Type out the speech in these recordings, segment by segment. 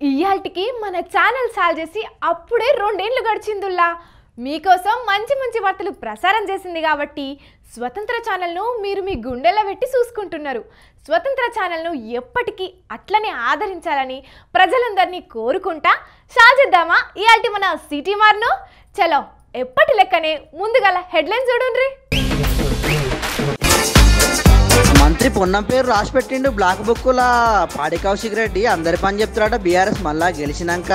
ఇయాల్టికి మన ఛానల్ సాల్ చేసి అప్పుడే 2 ఏళ్లు గడిచిందుల్లా మీకోసం మంచి మంచి వార్తలు ప్రసారం చేసింది కాబట్టి స్వతంత్ర ఛానల్ను మీరు మీ గుండెల్లో పెట్టి చూసుకుంటున్నారు. స్వతంత్ర ఛానల్ను ఎప్పటికీ అట్లనే ఆదరించాలని ప్రజలందరినీ కోరుకుంటా సాల్ చేద్దామా ఇయాల్టి మన సిటీ మార్ను. చలో ఎప్పటి లెక్కనే ముందుగల హెడ్లైన్స్ చూడండి. మంత్రి పొన్నం పేరు రాసి పెట్టిండు బ్లాక్ బుక్కుల. పాడి కౌశిక్ రెడ్డి అందరి పని చెప్తాడట బీఆర్ఎస్ మళ్ళా గెలిచినాక.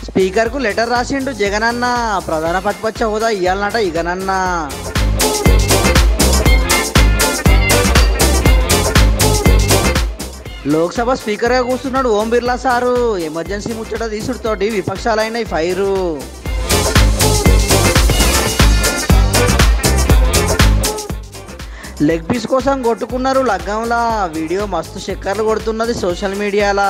స్పీకర్ కు లెటర్ రాసిండు జగనన్న, ప్రధాన ప్రతిపక్ష హోదా ఇయ్యాలన్నట ఇగనన్న. లోక్సభ స్పీకర్ గా కూర్చున్నాడు ఓం బిర్లా సారు. ఎమర్జెన్సీ ముచ్చట తీసుడుతోటి విపక్షాలైన ఫైరు. లెగ్ పీస్ కోసం కొట్టుకున్నారు లగ్గంలా. వీడియో మస్తు చక్కర్లు కొడుతున్నది సోషల్ మీడియాలా.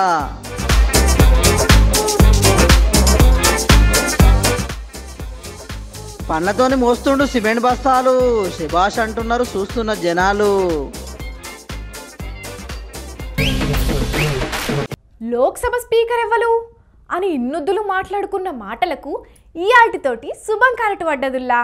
పండ్లతోని మోస్తుండు సిమెంట్ బస్తాలు. శభాష్ అంటున్నారు చూస్తున్న జనాలు. లోక్సభ స్పీకర్ ఎవ్వలు అని ఇన్నుద్దులు మాట్లాడుకున్న మాటలకు ఇయాల్టితోటి శుభం కారటు పడ్డదుల్లా.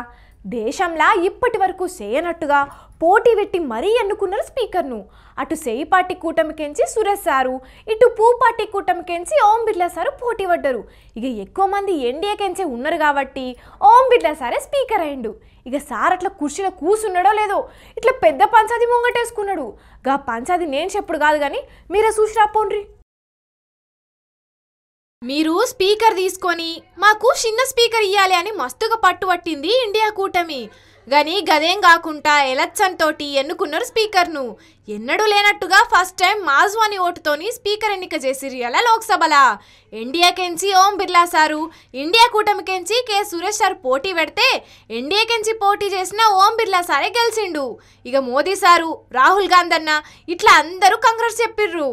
దేశంలా ఇప్పటి వరకు చేయనట్టుగా పోటీ పెట్టి మరీ ఎన్నుకున్నారు స్పీకర్ను. అటు సెయి పార్టీ కూటమికెంచి సురేష్ సారు, ఇటు పూ పార్టీ కూటమికెంచి ఓం బిర్లా సారు పోటీ పడ్డారు. ఇక ఎక్కువ మంది ఎన్డీఏకెంచే ఉన్నారు కాబట్టి ఓం బిర్లా సారే స్పీకర్ అయిండు. ఇక సార్ అట్లా కుర్చీలో కూర్చున్నాడో లేదో ఇట్లా పెద్ద పంచాది ముంగటేసుకున్నాడు. గా పంచాది నేను చెప్పుడు కాదు కానీ మీరే చూసి రాపోండ్రి. మీరు స్పీకర్ తీసుకొని మాకు చిన్న స్పీకర్ ఇయ్యాలి అని మస్తుగా పట్టుబట్టింది ఇండియా కూటమి. కానీ గదేం కాకుండా ఎలక్షన్ తోటి ఎన్నుకున్నారు స్పీకర్ను. ఎన్నడూ లేనట్టుగా ఫస్ట్ టైం మాజ్వాని ఓటుతోని స్పీకర్ ఎన్నిక చేసిరు ఇలా లోక్సభలా. ఎన్డీఏకెంచి ఓం బిర్లా సారు, ఇండియా కూటమికెంచి కె సురేష్ సారు పోటీ పెడితే ఎన్డీఏకెంచి పోటీ చేసిన ఓం బిర్లా సారే గెలిచిండు. ఇక మోదీ సారు, రాహుల్ గాంధీ అన్న ఇట్లా అందరూ కాంగ్రెస్ చెప్పిర్రు.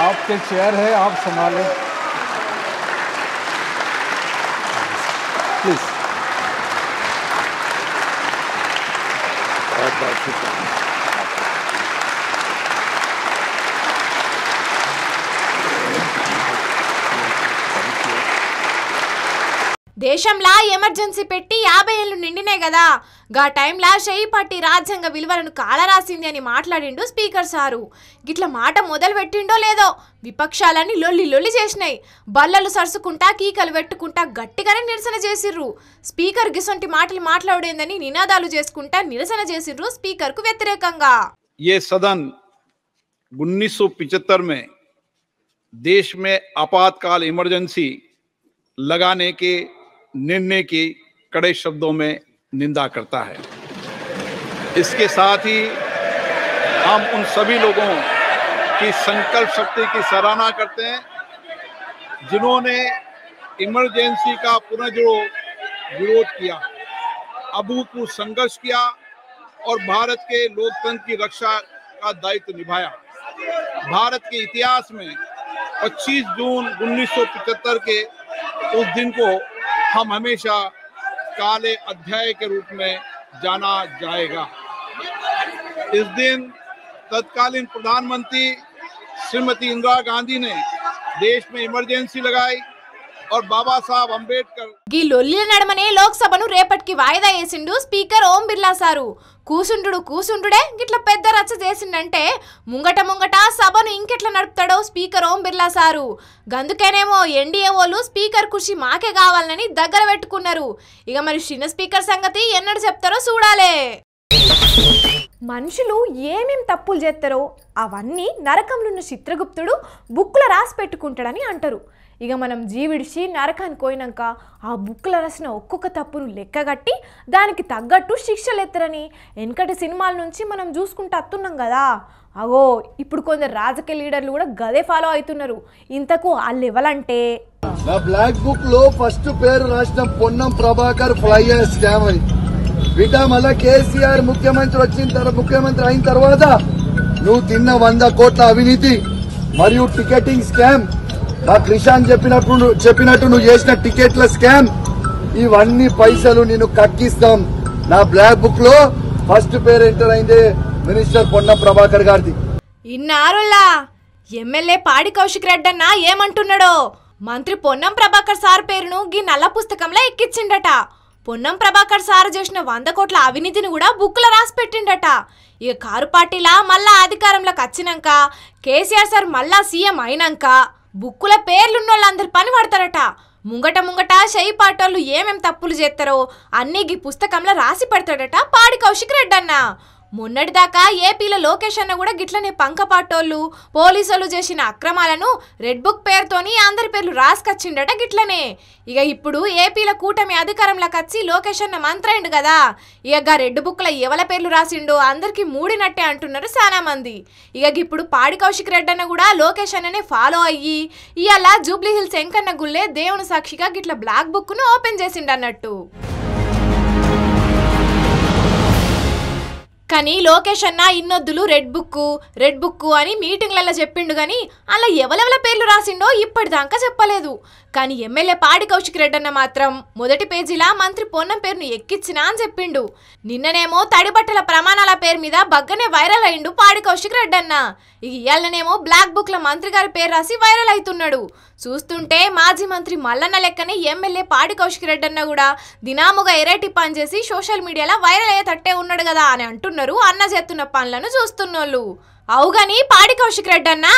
आपके चेयर है, आप संभालें प्लीज. बहुत शुक्रिया. దేశంలా ఎమర్జెన్సీ పెట్టి 50 ఏళ్ళు నిండినాయి కదా. గా టైంలా షెయి పార్టీ రాజ్యాంగ విలువలను కాలరాసింది అని మాట్లాడిండు స్పీకర్ సారు. గిట్ల మాట మొదలు పెట్టిండో లేదో విపక్షాలన్నీ లొల్లి లొల్లి చేసినాయి. బల్లలు సరుసుకుంటా కీకలు పెట్టుకుంటా గట్టిగానే నిరసన చేసిర్రు. స్పీకర్ గిసొంటి మాటలు మాట్లాడేందని నినాదాలు చేసుకుంటా నిరసన చేసిర్రు స్పీకర్ కు వ్యతిరేకంగా. ये सदन 1975 में देश में आपातकाल इमरजेंसी लगाने के निर्णय की कड़े शब्दों में निंदा करता है. इसके साथ ही हम उन सभी लोगों की संकल्प शक्ति की सराहना करते हैं जिन्होंने इमरजेंसी का पुनर्जोड़ विरोध किया, अभूतपूर्व संघर्ष किया और भारत के लोकतंत्र की रक्षा का दायित्व निभाया. भारत के इतिहास में 25 जून 1975 के उस दिन को हम हमेशा काले अध्याय के रूप में जाना जाएगा. इस दिन तत्कालीन प्रधानमंत्री श्रीमती इंदिरा गांधी ने देश में इमरजेंसी लगाई और बाबा साहब अंबेडकर గీ లొల్లిల నడమనే లోక్సభను రేపటికి వాయిదా వేసిండు స్పీకర్ ఓం బిర్లా సారు. కూసుండుడే గిట్ల పెద్ద రచ్చ చేసిండంటే ముంగట సభను ఇంకెట్లా నడుపుతాడో స్పీకర్ ఓం బిర్లా సారు. గందుకేనేమో ఎన్డీఏ వాళ్ళు స్పీకర్ కుర్చీ మాకే కావాలని దగ్గర పెట్టుకున్నారు. ఇక మరి చిన్న స్పీకర్ సంగతి ఎన్నడు చెప్తారో చూడాలే. మనుషులు ఏమేం తప్పులు చేస్తారో అవన్నీ నరకంలో ఉన్న చిత్రగుప్తుడు బుక్లో రాసి పెట్టుకుంటాడని అంటారు. ఇక మనం జీవిడిచి నరకానికి పోయినాక ఆ బుక్లో రాసిన ఒక్కొక్క తప్పును లెక్కగట్టి దానికి తగ్గట్టు శిక్షలు ఎత్తరని వెనకటి సినిమాల నుంచి మనం చూసుకుంటూ వస్తున్నాం కదా. అగో ఇప్పుడు కొందరు రాజకీయ లీడర్లు కూడా గదే ఫాలో అవుతున్నారు. ఇంతకు ఆ లెవెల్ అంటే నా బ్లాక్ బుక్ లో ఫస్ట్ పేరు రాసిన పొన్నం ప్రభాకర్ ఫ్లైయర్ స్కామ్ అని బిడ్డ మళ్ళా కేసీఆర్ ముఖ్యమంత్రి అయిన తర్వాత నువ్వు తిన్న 100 కోట్ల అవినీతి మరియు టికెటింగ్ స్కామ్, మా క్రిషాన్ చెప్పినట్టు నువ్వు చేసిన టికెట్ల స్కామ్, ఇవన్నీ పైసలు నేను కక్కిస్తాం. నా బ్లాక్ బుక్ లో ఫస్ట్ పేరు ఎంటర్ అయింది మినిస్టర్ పొన్నం ప్రభాకర్ గారిది. ఇన్నారులా ఎమ్మెల్యే పాడి కౌశిక్ రెడ్డి అన్న ఏమంటున్నాడో, మంత్రి పొన్నం ప్రభాకర్ సార్ పేరును గీ నల్ల పుస్తకంలో ఎక్కించిండట. పొన్నం ప్రభాకర్ సార్ చేసిన 100 కోట్ల అవినీతిని కూడా బుక్లో రాసి పెట్టిండట. ఇక కారు పార్టీలా మళ్ళా అధికారంలోకి వచ్చినాక, కేసీఆర్ సార్ మళ్ళా సీఎం అయినాక బుక్కుల పేర్లున్న వాళ్ళందరి పని పడతారట. ముంగట షెయి పాటోళ్ళు ఏమేం తప్పులు చేస్తారో అన్నీ ఈ పుస్తకంలో రాసి పెడతాడట పాడి కౌశిక్ రెడ్డి అన్న. మొన్నటిదాకా ఏపీలో లోకేష్ అన్న కూడా గిట్లనే పంకపాటోళ్ళు పోలీసులు చేసిన అక్రమాలను రెడ్ బుక్ పేరుతోని అందరి పేర్లు రాసుకొచ్చిండట గిట్లనే. ఇక ఇప్పుడు ఏపీలో కూటమి అధికారంలోకి వచ్చి లోకేష్ అన్న మంత్రి అయిండు కదా, ఇక రెడ్ బుక్లో ఎవల పేర్లు రాసిండో అందరికి మూడినట్టే అంటున్నారు చాలా మంది. ఇక ఇప్పుడు పాడి కౌశిక్ రెడ్డి అన్న కూడా లోకేష్ అన్ననే ఫాలో అయ్యి ఇవాళ జూబ్లీ హిల్స్ ఎంకన్న గుళ్ళే దేవుని సాక్షిగా గిట్ల బ్లాక్ బుక్ ను ఓపెన్ చేసిండు అన్నట్టు. కానీ లోకేష్ అన్న ఇన్నొద్దులు రెడ్ బుక్ అని మీటింగ్లలో చెప్పిండు కానీ అలా ఎవరెవల పేర్లు రాసిండో ఇప్పటిదాకా చెప్పలేదు. కానీ ఎమ్మెల్యే పాడి కౌశిక్ రెడ్డి అన్న మాత్రం మొదటి పేజీలా మంత్రి పొన్నం పేరును ఎక్కించినా అని చెప్పిండు. నిన్ననేమో తడిబట్టల ప్రమాణాల పేరు మీద బగ్గనే వైరల్ అయిండు పాడి కౌశిక్ రెడ్డి అన్న. ఇవాళనేమో బ్లాక్ బుక్ లో మంత్రి గారి పేరు రాసి వైరల్ అవుతున్నాడు. చూస్తుంటే మాజీ మంత్రి మల్లన్న లెక్కనే ఎమ్మెల్యే పాడి కౌశిక్ రెడ్డి అన్న కూడా దినాముగా ఎరేటి పని చేసి సోషల్ మీడియాలో వైరల్ అయ్యేటట్టే ఉన్నాడు కదా అని అంటున్నారు అన్న చేస్తున్న పనులను చూస్తున్నోళ్ళు. అవుగాని పాడి కౌశిక్ రెడ్డి అన్న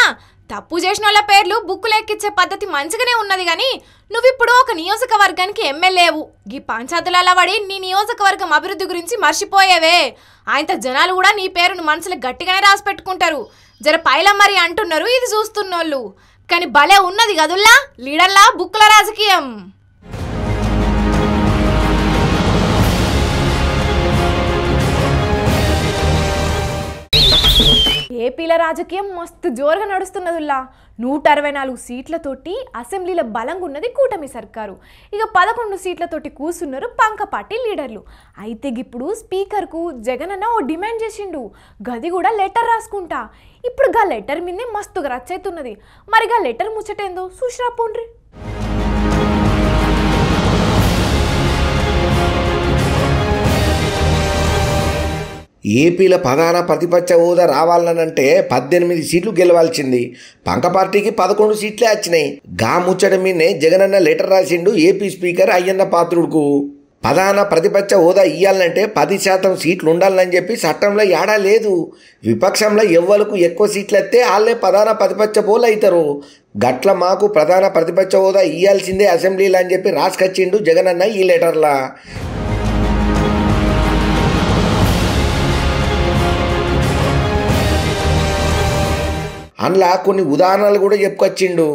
తప్పు చేసిన వాళ్ళ పేర్లు బుక్కులు ఎక్కించే పద్ధతి మంచిగానే ఉన్నది కానీ నువ్విప్పుడు ఒక నియోజకవర్గానికి ఎమ్మెల్యేవు, గీ పంచాయతీల పడి నీ నియోజకవర్గం అభివృద్ధి గురించి మర్చిపోయేవే. ఆయనతో జనాలు కూడా నీ పేరును మనసులో గట్టిగానే రాసి పెట్టుకుంటారు. జర పైలం మరి అంటున్నారు ఇది చూస్తున్నోళ్ళు. కానీ భలే ఉన్నది కదుల్లా లీడర్లా బుక్కుల రాజకీయం. ఏపీల రాజకీయం మస్తు జోరుగా నడుస్తున్నదిలా. 164 సీట్లతోటి అసెంబ్లీలో బలంగా ఉన్నది కూటమి సర్కారు. ఇక 11 సీట్లతోటి కూర్చున్నారు పంకపార్టీ లీడర్లు. అయితే ఇప్పుడు స్పీకర్కు జగన్ అన్న ఓ డిమాండ్ చేసిండు, గది కూడా లెటర్ రాసుకుంటా. ఇప్పుడు గా లెటర్ మీదే మస్తుగా రచ్చవుతున్నది. మరి గా లెటర్ ముచ్చటేందో చూసిరా పోండ్రి. ఏపీల ప్రధాన ప్రతిపక్ష హోదా రావాలనంటే 18 సీట్లు గెలవాల్సింది. పంక పార్టీకి 11 సీట్లే వచ్చినాయి. గా ముచ్చట మీదనే జగనన్న లెటర్ రాసిండు ఏపీ స్పీకర్ అయ్యన్న పాత్రుడుకు. ప్రధాన ప్రతిపక్ష హోదా ఇయ్యాలంటే 10% సీట్లు ఉండాలని చెప్పి చట్టంలో ఏడా లేదు. విపక్షంలో ఎవ్వలకు ఎక్కువ సీట్లు వస్తే వాళ్ళే ప్రధాన ప్రతిపక్ష పోలు అవుతారు. గట్ల మాకు ప్రధాన ప్రతిపక్ష హోదా ఇయ్యాల్సిందే అసెంబ్లీలో అని చెప్పి రాసుకొచ్చిండు జగనన్న ఈ లెటర్లా. అందులో కొన్ని ఉదాహరణలు కూడా చెప్పుకొచ్చిండు.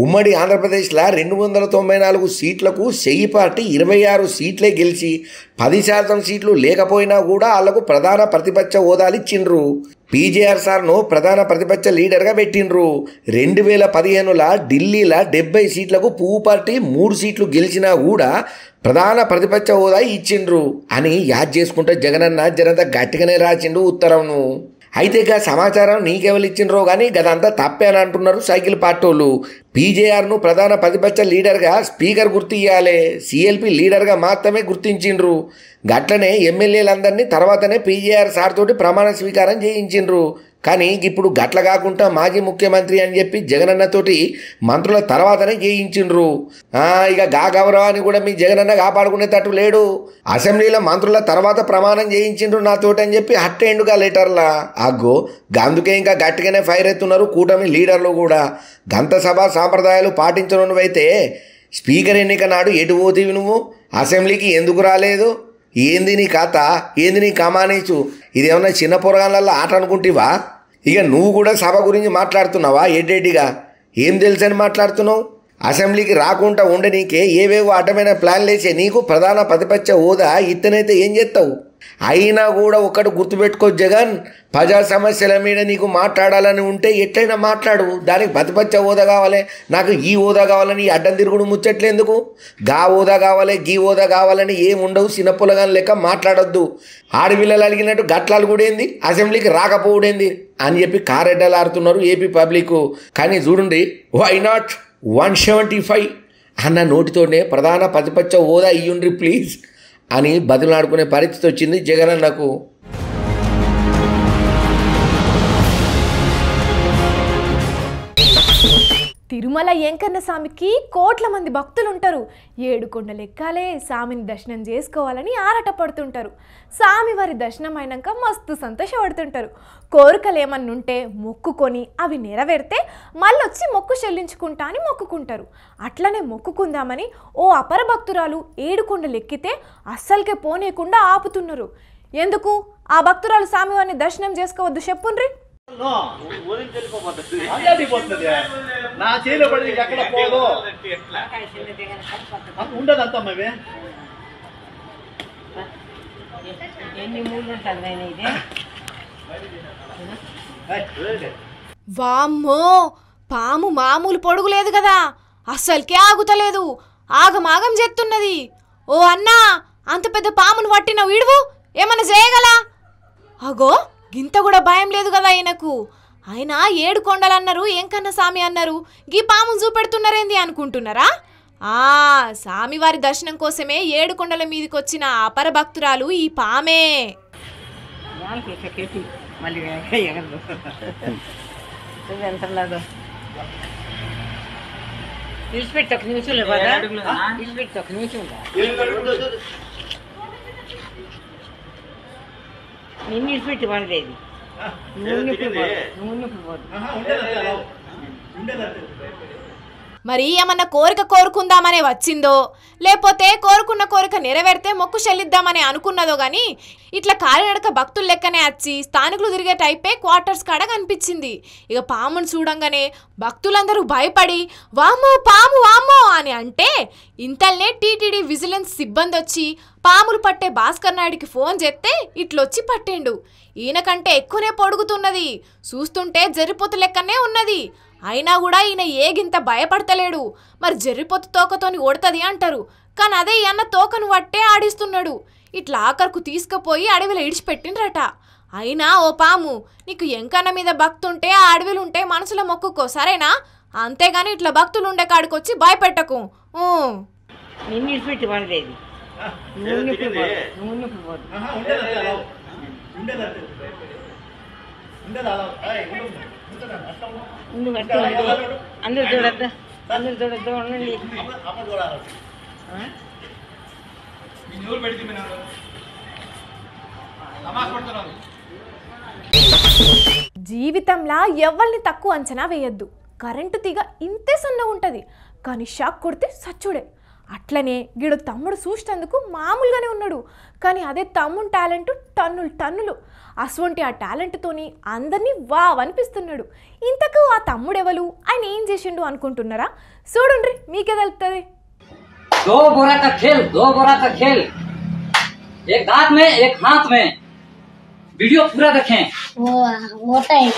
ఉమ్మడి ఆంధ్రప్రదేశ్లో 294 సీట్లకు షెయి పార్టీ 26 సీట్లే గెలిచి 10% సీట్లు లేకపోయినా కూడా వాళ్లకు ప్రధాన ప్రతిపక్ష హోదాలు ఇచ్చిండ్రు. పీజేఆర్ సార్ను ప్రధాన ప్రతిపక్ష లీడర్గా పెట్టిండ్రు. 2015లో ఢిల్లీలో 70 సీట్లకు పువ్వు పార్టీ 3 సీట్లు గెలిచినా కూడా ప్రధాన ప్రతిపక్ష హోదా ఇచ్చిండ్రు అని యాద్ చేసుకుంటే జగనన్న జనంతా గట్టిగానే రాసిండు ఉత్తరంను. అయితే గా సమాచారం నీకెవరు ఇచ్చిండ్రో కానీ గదంతా తప్పే అని అంటున్నారు సైకిల్ పార్టీలు. పీజేఆర్ను ప్రధాన ప్రతిపక్ష లీడర్గా స్పీకర్ గుర్తియ్యాలి, సిఎల్పి లీడర్గా మాత్రమే గుర్తించిండ్రు. గట్లనే ఎమ్మెల్యేలందరినీ తర్వాతనే పీజేఆర్ సార్ తోటి ప్రమాణ స్వీకారం చేయించిండ్రు. కానీ ఇప్పుడు గట్ల కాకుండా మాజీ ముఖ్యమంత్రి అని చెప్పి జగనన్నతోటి మంత్రుల తర్వాతనే చేయించిండ్రు. ఇక గా గౌరవాన్ని కూడా మీ జగనన్న కాపాడుకునేటట్టు లేడు. అసెంబ్లీలో మంత్రుల తర్వాత ప్రమాణం చేయించిండ్రు నాతోటి అని చెప్పి హట్టేండుగా లెటర్లా. అగ్గో అందుకే ఇంకా గట్టిగానే ఫైర్ ఎత్తున్నారు కూటమి లీడర్లు కూడా. గంత సభ సాంప్రదాయాలు పాటించనువైతే స్పీకర్ ఎన్నిక నాడు ఎటు పోతీవి నువ్వు? అసెంబ్లీకి ఎందుకు రాలేదు? ఏంది నీ కథ? ఏంది నీ కమానేచు? ఇదేమన్నా చిన్న పొరగాళ్ళల్లో ఆట అనుకుంటివా? ఇక నువ్వు కూడా సభ గురించి మాట్లాడుతున్నావా? ఎడ్డెడ్డిగా ఏం తెలుసని మాట్లాడుతున్నావు? అసెంబ్లీకి రాకుండా ఉండే నీకే ఏవేవో అడ్డమైన ప్లాన్లు వేసే నీకు ప్రధాన ప్రతిపక్ష హోదా ఇత్తనైతే ఏం చేస్తావు? అయినా కూడా ఒకటి గుర్తుపెట్టుకో జగన్, ప్రజా సమస్యల మీద నీకు మాట్లాడాలని ఉంటే ఎట్లయినా మాట్లాడు. దానికి ప్రతిపక్ష హోదా కావాలి, నాకు ఈ హోదా కావాలని అడ్డం తిరుగుడు ముచ్చట్లేందుకు? గా హోదా కావాలి, గీ హోదా కావాలని ఏముండవు. చిన్నపుల్లగాని లెక్క మాట్లాడొద్దు. ఆడపిల్లలు అలిగినట్టు గట్లాలు కూడా ఏంది, అసెంబ్లీకి రాకపోవడేంది అని చెప్పి కారెడ్డలాడుతున్నారు ఏపీ పబ్లిక్. కానీ చూడండి, వై నాట్ 175 అన్న నోటితోనే ప్రధాన ప్రతిపక్ష హోదా ఇయ్యుండ్రి ప్లీజ్ అని బదులాడుకునే పరిస్థితి వచ్చింది జగనన్నకు. తిరుమల వెంకన్న స్వామికి కోట్ల మంది భక్తులు ఉంటారు. 7 కొండలు ఎక్కాలే, స్వామిని దర్శనం చేసుకోవాలని ఆరాటపడుతుంటారు. స్వామి వారి దర్శనం అయినాక మస్తు సంతోషపడుతుంటారు. కోరికలు ఏమన్నుంటే మొక్కుకొని అవి నెరవేరితే మళ్ళొచ్చి మొక్కు చెల్లించుకుంటా అని మొక్కుకుంటారు. అట్లనే మొక్కుకుందామని ఓ అపర భక్తురాలు 7 కొండలు ఎక్కితే అస్సలకే పోనీయకుండా ఆపుతున్నారు. ఎందుకు ఆ భక్తురాలు స్వామివారిని దర్శనం చేసుకోవద్దు చెప్పుండ్రి. నా చేలో పడి ఎక్కడ పోదు ఉండదంతా మేమే వామ్మో, పాము మామూలు పొడుగు లేదు కదా, అస్సలకే ఆగుతలేదు, ఆగమాగం చేస్తున్నది. ఓ అన్నా, అంత పెద్ద పామును పట్టిన వీడువు ఏమన్నా చేయగలా? అగో గింత కూడా భయం లేదు కదా ఆయనకు. ఆయన 7 కొండలు అన్నారు, ఏంకన్న స్వామి అన్నారు, గీ పామును చూపెడుతున్నారేంది అనుకుంటున్నారా? స్వామివారి దర్శనం కోసమే 7 కొండల మీదకి వచ్చిన అపర భక్తురాలు ఈ పామే. నిన్నిపెట్టి పడలేదు మరి ఏమన్నా కోరిక కోరుకుందామనే వచ్చిందో, లేకపోతే కోరుకున్న కోరిక నెరవేరితే మొక్కు చెల్లిద్దామని అనుకున్నదో గాని ఇట్లా కాలినడక భక్తులు లెక్కనే వచ్చి స్థానికులు తిరిగే టైపే క్వార్టర్స్ కాడ కనిపించింది. ఇక పామును చూడంగానే భక్తులందరూ భయపడి వామ్మో పాము వామ్మో అని అంటే ఇంతల్నే టీటీడీ విజిలెన్స్ సిబ్బంది వచ్చి పాములు పట్టే భాస్కర్ నాయుడికి ఫోన్ చేస్తే ఇట్లొచ్చి పట్టేండు. ఈయనకంటే ఎక్కువనే పొడుగుతున్నది, చూస్తుంటే జరిపోతు లెక్కనే ఉన్నది. అయినా కూడా ఈయన ఏగింత భయపడతలేడు. మరి జర్రిపోతు తోకతోని ఓడుతుంది అంటారు, కానీ అదే అన్న తోకను పట్టే ఆడిస్తున్నాడు. ఇట్లా ఆఖరుకు తీసుకుపోయి అడవిలో ఇడిచిపెట్టిండ్రట. అయినా ఓ పాము, నీకు ఎంకన్న మీద భక్తుంటే ఆ అడవిలుంటే మనసులో మొక్కుకో సరేనా, అంతేగాని ఇట్లా భక్తులు ఉండే కాడికొచ్చి భయపెట్టకు. నిన్నిపెట్టి పడలేదు అందరు చూడద్దా, అందరు చూడద్దా ఉండండి. జీవితంలో ఎవరిని తక్కువ అంచనా వేయద్దు. కరెంటు తీగ ఇంతే సన్న ఉంటుంది, కానీ షాక్ కొడితే సచ్చుడే. అట్లనే గిడు తమ్ముడు చూసినందుకు మామూలుగానే ఉన్నాడు, కానీ అదే తమ్ముడు టాలెంట్ టన్నులు టన్నులు. అటువంటి ఆ టాలెంట్తోని అందరినీ వావ్ అనిపిస్తున్నాడు. ఇంతకు ఆ తమ్ముడెవలు, ఆయన ఏం చేసిండు అనుకుంటున్నారా? చూడండి, మీకే తెలుస్తుంది. दो बोरा का खेल, एक दांत में एक हाथ में, वीडियो पूरा देखें. मोटा है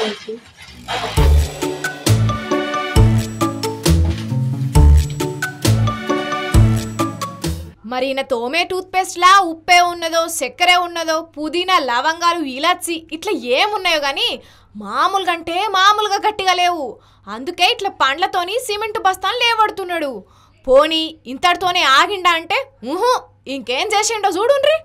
మరి ఈయన తోమే టూత్పేస్ట్లా ఉప్పే ఉన్నదో చక్కెరే ఉన్నదో పుదీనా లవంగాలు ఇలాచి ఇట్లా ఏమున్నాయో కానీ మామూలుగా గట్టిగా లేవు. అందుకే ఇట్లా పండ్లతోని సిమెంట్ బస్తాను లేవడుతున్నాడు. పోనీ ఇంతటితోనే ఆగిండా అంటే ఇంకేం చేసిండో చూడుండ్రి.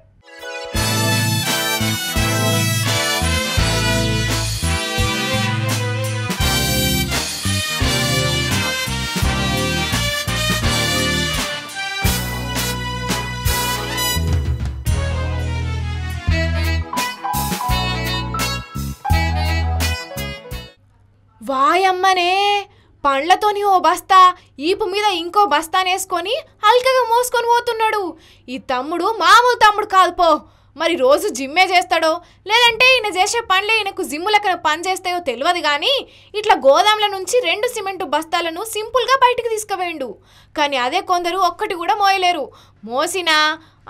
వాయమ్మనే, పండ్లతోని ఓ బస్తా, ఈపు మీద ఇంకో బస్తానేసుకొని హల్కగా మోసుకొని పోతున్నాడు. ఈ తమ్ముడు మామూలు తమ్ముడు కాదు పో, మరి రోజు జిమ్మే చేస్తాడో లేదంటే ఈయన చేసే పనులే ఈయనకు జిమ్ము లెక్కన పని చేస్తాయో తెలియదు కానీ ఇట్లా గోదాంల నుంచి 2 సిమెంటు బస్తాలను సింపుల్గా బయటికి తీసుకుపోయిండు. కానీ అదే కొందరు ఒక్కటి కూడా మోయలేరు. మోసినా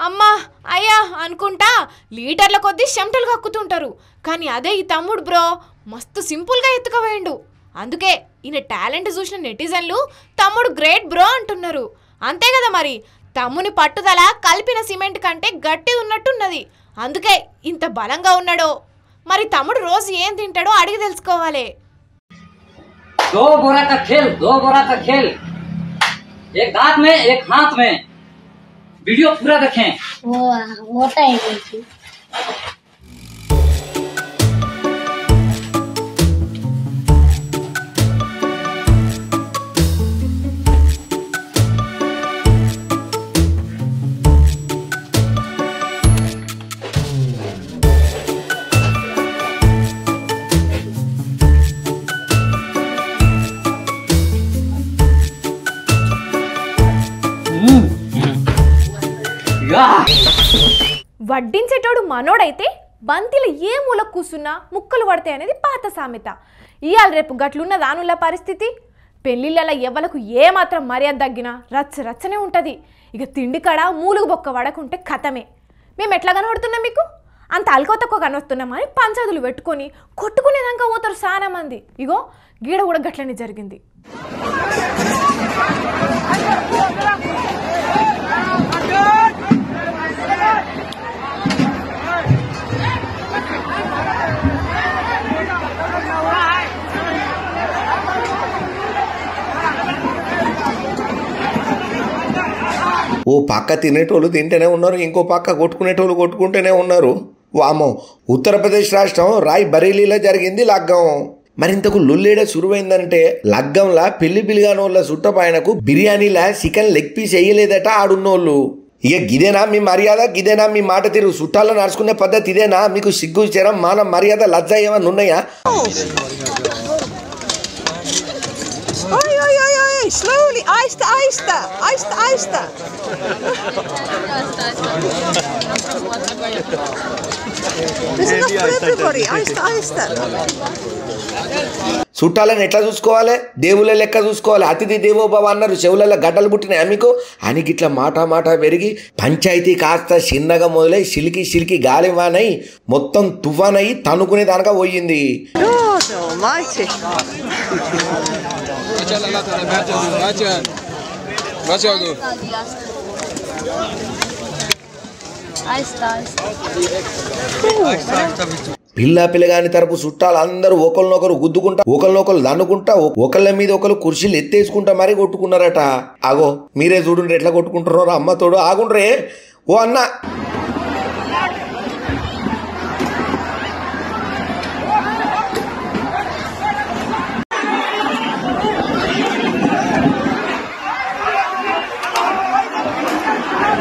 అమ్మా అయ్యా అనుకుంటా లీటర్ల కొద్దీ చెమటలు కక్కుతుంటారు. కానీ అదే ఈ తమ్ముడు బ్రో మస్తు సింపుల్గా ఎత్తుకుపోయిండు. అందుకే ఈయన టాలెంట్ చూసిన నెటిజన్లు తమ్ముడు గ్రేట్ బ్రో అంటున్నారు. అంతే కదా మరి, తమ్ముని పట్టుదల కలిపిన సిమెంట్ కంటే గట్టిది ఉన్నట్టున్నది. అందుకే ఇంత బలంగా ఉన్నాడో. మరి తమ్ముడు రోజు ఏం తింటాడో అడిగి తెలుసుకోవాలి. दो बोरा का खेल, एक दांत में एक हाथ में। वीडियो पूरा देखें। वो मोटा है देखिए। వడ్డించేటోడు మనోడైతే బంతిలో ఏ మూల కూసున్నా ముక్కలు పడతాయి అనేది పాత సామెత. ఇవాళ రేపు గట్లున్న దానుల పరిస్థితి. పెళ్ళిళ్ళ ఎవ్వలకు ఏమాత్రం మర్యాద తగ్గినా రచ్చనే ఉంటుంది. ఇక తిండి కాడ మూలుగు బొక్క వడకుంటే కథమే. మేము ఎట్లా కనబడుతున్నాం మీకు? అంత అల్కో తక్కువ కనొస్తున్నామని పంచాదులు పెట్టుకొని కొట్టుకునేదాకా పోతారు చాలా మంది. ఇగో గీడ కూడా గట్లనే జరిగింది. ఓ పక్క తినేటోళ్ళు తింటూనే ఉన్నారు, ఇంకో పక్క కొట్టుకునేటోళ్ళు కొట్టుకుంటూనే ఉన్నారు. వామో, ఉత్తరప్రదేశ్ రాష్ట్రం రాయ్ బరేలీలో జరిగింది లగ్గం. మరింతకు లొల్లేడ సురువైందంటే లగ్గంలా పెళ్లి పిలిగానోళ్ళ చుట్టపాయనకు బిర్యానీలా చికెన్ లెగ్ పీస్ వేయలేదట ఆడున్నోళ్ళు. ఇక గిదేనా మీ మర్యాద, గిదేనా మీ మాట తీరు? చుట్టాల్లో నడుచుకునే పద్ధతి ఇదేనా? మీకు సిగ్గు చరం మానం మర్యాద లజ్జ ఏమన్నా ఉన్నాయా? Slowly, ahista. This is not for everybody. Ahista. చుట్టాలను ఎట్లా చూసుకోవాలి? దేవుళ్ళ లెక్క చూసుకోవాలి. అతిథి దేవోభవ అన్నారు. చెవులలో గడ్డలు పుట్టినాయి మీకు అని గిట్లా మాట పెరిగి పంచాయతీ కాస్త చిన్నగా మొదలై సిలికి గాలివానై మొత్తం తుఫానయి తనుకునే దానిగా పోయింది. పిల్లగాని తరపు చుట్టాలు అందరూ ఒకరినొకరు గుద్దుకుంటా, ఒకరినొకరు దన్నుకుంటా, ఒకళ్ళ మీద ఒకరు కుర్చీలు ఎత్తేసుకుంటా మరీ కొట్టుకున్నారట. ఆగో మీరే చూడండి ఎట్లా కొట్టుకుంటున్నారో. అమ్మతోడు ఆగుండ్రే ఓ అన్న.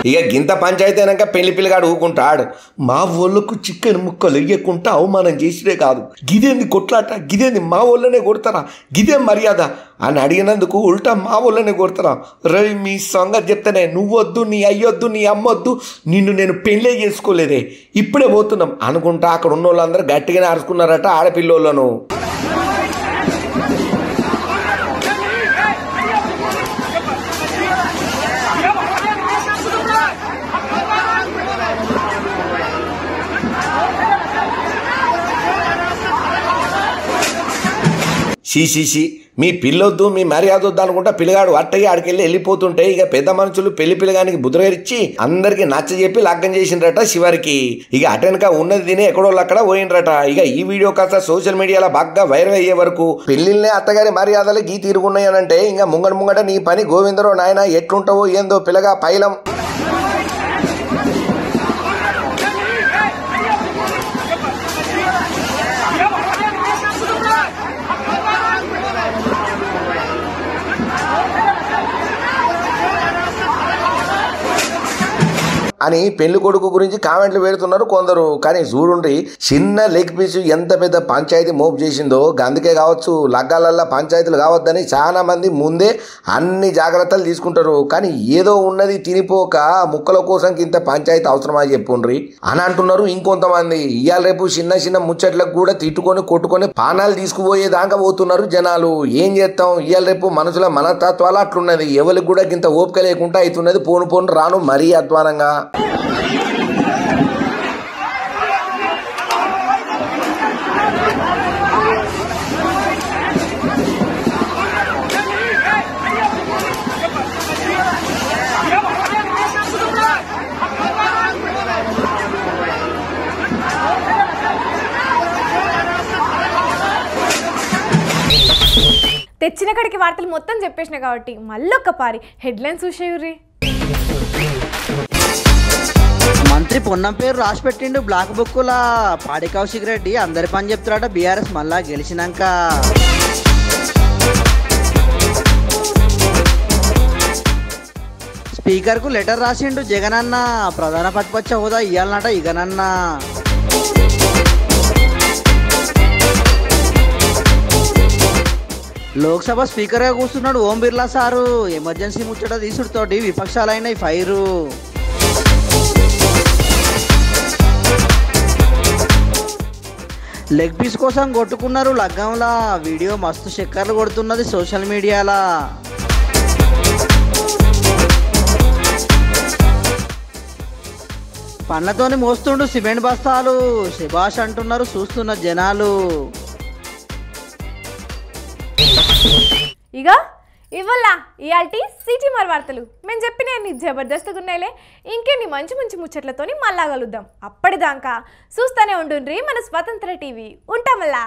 ఇక గింత పంచాయతీ అయినాక పెళ్లి పిల్లగాడు ఊకుంటాడు. మా ఊళ్ళకు చికెన్ ముక్కలు ఇయ్యకుంటా అవమానం చేసిరే కాదు, గిదేంది కొట్లాట, గిదేంది మా ఊళ్ళనే కొడతారా, గిదేం మర్యాద అని అడిగినందుకు ఉల్టా మా ఊళ్ళనే కొడతారా? రవి మీ సంగతి చెప్తానే, నువ్వొద్దు, నీ అయ్యొద్దు, నీ అమ్మొద్దు, నిన్ను నేను పెళ్ళే చేసుకోలేదే, ఇప్పుడే పోతున్నాం అనుకుంటా అక్కడ ఉన్న వాళ్ళందరూ గట్టిగానే అరుచుకున్నారట ఆడపిల్లోళ్ళను. షీ మీ పిల్లొద్దు, మీ మర్యాద వద్దు అనుకుంటా పిల్లగాడు అట్టయ్యి ఆడికెళ్ళి వెళ్ళిపోతుంటే ఇక పెద్ద మనుషులు పెళ్లి పిల్లగానికి బుద్ధరిచ్చి అందరికి నచ్చ చెప్పి లగ్గం చేసిండ్రట. శివారికి ఇక అటెనక ఉన్నది తిని ఎక్కడోళ్ళు అక్కడ పోయిండ్రట. ఇక ఈ వీడియో కాస్త సోషల్ మీడియాలో బాగా వైరల్ అయ్యే వరకు పెళ్లిళ్ళనే అత్తగారి మర్యాదలు గీ తీరుగున్నాయనంటే ఇంకా ముంగట నీ పని గోవిందరో నాయన, ఎట్లుంటావో ఏందో పిల్లగా పైలం. అని పెళ్లి కొడుకు గురించి కామెంట్లు పెడుతున్నారు కొందరు. కానీ చూడుండ్రి, చిన్న లెగ్ పీస్ ఎంత పెద్ద పంచాయతీ మోపు చేసిందో. అందుకే కావచ్చు లగ్గాలల్లో పంచాయతీలు కావద్దని చాలా మంది ముందే అన్ని జాగ్రత్తలు తీసుకుంటారు. కానీ ఏదో ఉన్నది తినిపోక ముక్కల కోసం ఇంత పంచాయతీ అవసరమా చెప్పుండ్రి అని అంటున్నారు ఇంకొంతమంది. ఇవాళ రేపు చిన్న చిన్న ముచ్చట్లకు కూడా తిట్టుకొని కొట్టుకొని పానాలు తీసుకుపోయేదాకా పోతున్నారు జనాలు. ఏం చేస్తాం, ఇవాళ రేపు మనుషుల మనస్తత్వాలు అట్లున్నది. ఎవరికి కూడా ఇంత ఓపిక లేకుండా అవుతున్నది. పోను పోను రాను మరీ అధ్వానంగా. తెచ్చిన కడికి వార్తలు మొత్తం చెప్పేసిన కాబట్టి మళ్ళొక్కపారి హెడ్లైన్స్ చూసేయుర్రి. మంత్రి పొన్నం పేరు రాసి పెట్టిండు బ్లాక్ బుక్కులా. పాడి కౌశిక్ రెడ్డి అందరి పని చెప్తాడట బీఆర్ఎస్ మళ్ళా గెలిచినాక. స్పీకర్కు లెటర్ రాసిండు జగనన్న. ప్రధాన ప్రతిపక్ష హోదా ఇయ్యాలన్నట ఇగనన్న. లోక్సభ స్పీకర్గా కూర్చున్నాడు ఓం బిర్లా సారు. ఎమర్జెన్సీ ముచ్చట తీసుడుతోటి విపక్షాలైన ఫైరు. లెగ్ పీస్ కోసం కొట్టుకున్నారు లగ్గంలా. వీడియో మస్తు చక్కర్లు కొడుతున్నది సోషల్ మీడియాలా. పండ్లతోని మోస్తుండు సిమెంట్ బస్తాలు. శభాష్ అంటున్నారు చూస్తున్న జనాలు. ఇక ఇవాళ ఇయాల్టి సిటీ మరి వార్తలు మేము చెప్పిన అన్ని జబర్దస్త్గా ఉన్నాయిలే. ఇంకెన్ని మంచి మంచి ముచ్చట్లతోని మళ్ళా కలుద్దాం. అప్పటిదాకా చూస్తూనే ఉండుండ్రి మన స్వతంత్ర టీవీ. ఉంటామల్లా.